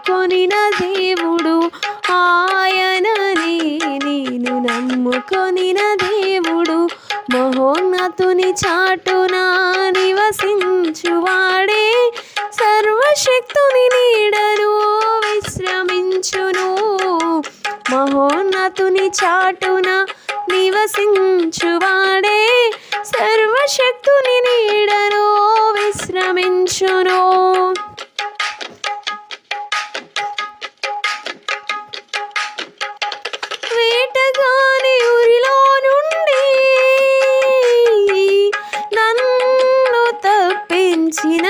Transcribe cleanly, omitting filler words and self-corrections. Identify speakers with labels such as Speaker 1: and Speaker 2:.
Speaker 1: నమ్ముకొనిన దేవుడు ఆయననే, నేను నమ్ముకొనిన దేవుడు. మహోన్నతుని చాటున నివసించువాడే సర్వశక్తుని నీడను విశ్రమించును. మహోన్నతుని చాటున నివసించువాడే సర్వశక్తుని నీడను విశ్రమించును. వేటగాని ఉరిలో నుండి నన్ను తప్పించిన